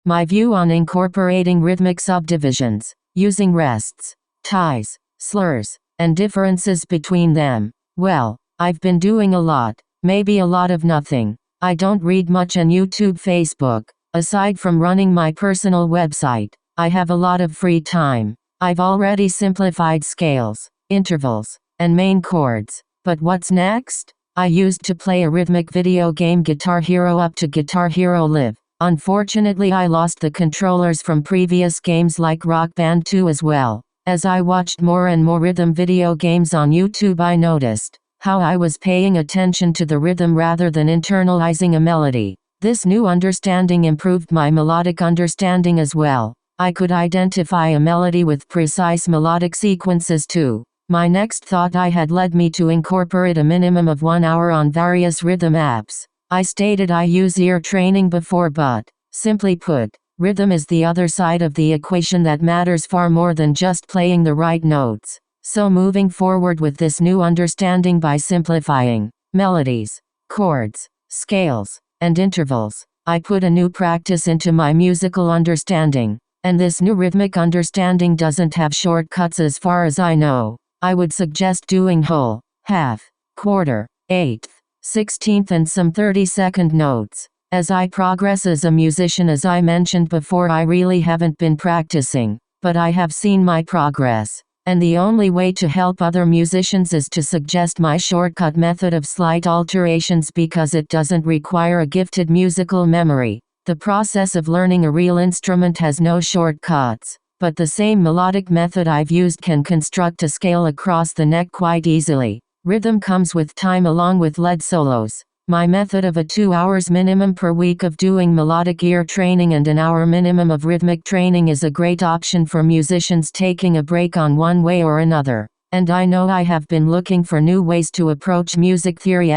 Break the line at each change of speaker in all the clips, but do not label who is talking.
My view on incorporating rhythmic subdivisions, using rests, ties, slurs, and differences between them. Well, I've been doing a lot, maybe a lot of nothing. I don't read much on YouTube, Facebook. Aside from running my personal website, I have a lot of free time. I've already simplified scales, intervals, and main chords. But what's next? I used to play a rhythmic video game Guitar Hero up to Guitar Hero Live. Unfortunately, I lost the controllers from previous games like Rock Band 2 as well. As I watched more and more rhythm video games on YouTube, I noticed how I was paying attention to the rhythm rather than internalizing a melody. This new understanding improved my melodic understanding as well. I could identify a melody with precise melodic sequences too. My next thought I had led me to incorporate a minimum of 1 hour on various rhythm apps. I stated I use ear training before, but, simply put, rhythm is the other side of the equation that matters far more than just playing the right notes. So moving forward with this new understanding by simplifying melodies, chords, scales, and intervals, I put a new practice into my musical understanding. And this new rhythmic understanding doesn't have shortcuts as far as I know. I would suggest doing whole, half, quarter, eighth, 16th and some 32nd notes. As I progress as a musician, as I mentioned before, I really haven't been practicing, but I have seen my progress. And the only way to help other musicians is to suggest my shortcut method of slight alterations, because it doesn't require a gifted musical memory. The process of learning a real instrument has no shortcuts, but the same melodic method I've used can construct a scale across the neck quite easily. Rhythm comes with time along with lead solos. My method of a 2 hours minimum per week of doing melodic ear training and an hour minimum of rhythmic training is a great option for musicians taking a break on one way or another. And I know I have been looking for new ways to approach music theory.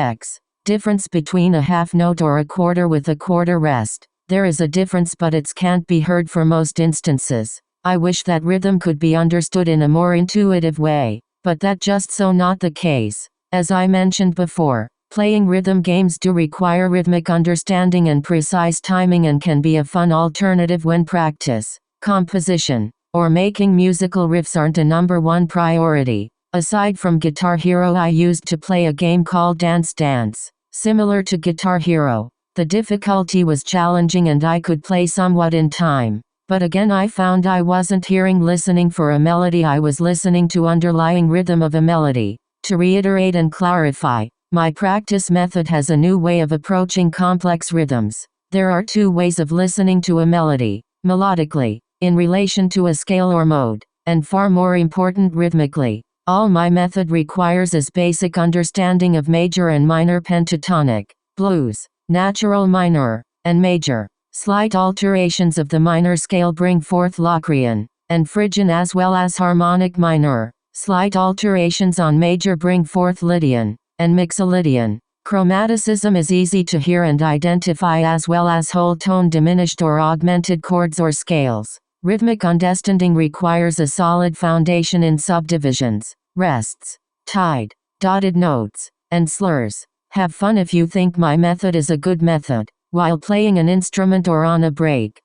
Difference between a half note or a quarter with a quarter rest. There is a difference, but it can't be heard for most instances. I wish that rhythm could be understood in a more intuitive way, but that just so not the case. As I mentioned before, playing rhythm games do require rhythmic understanding and precise timing, and can be a fun alternative when practice, composition, or making musical riffs aren't a number one priority. Aside from Guitar Hero, I used to play a game called Dance Dance, similar to Guitar Hero. The difficulty was challenging and I could play somewhat in time. But again, I found I wasn't listening for a melody, I was listening to underlying rhythm of a melody. To reiterate and clarify, my practice method has a new way of approaching complex rhythms. There are two ways of listening to a melody: melodically, in relation to a scale or mode, and far more important, rhythmically. All my method requires is basic understanding of major and minor pentatonic, blues, natural minor, and major. Slight alterations of the minor scale bring forth Locrian and Phrygian, as well as harmonic minor. Slight alterations on major bring forth Lydian and Mixolydian. Chromaticism is easy to hear and identify, as well as whole tone diminished or augmented chords or scales. Rhythmic understanding requires a solid foundation in subdivisions, rests, tied, dotted notes, and slurs. Have fun if you think my method is a good method. While playing an instrument or on a break,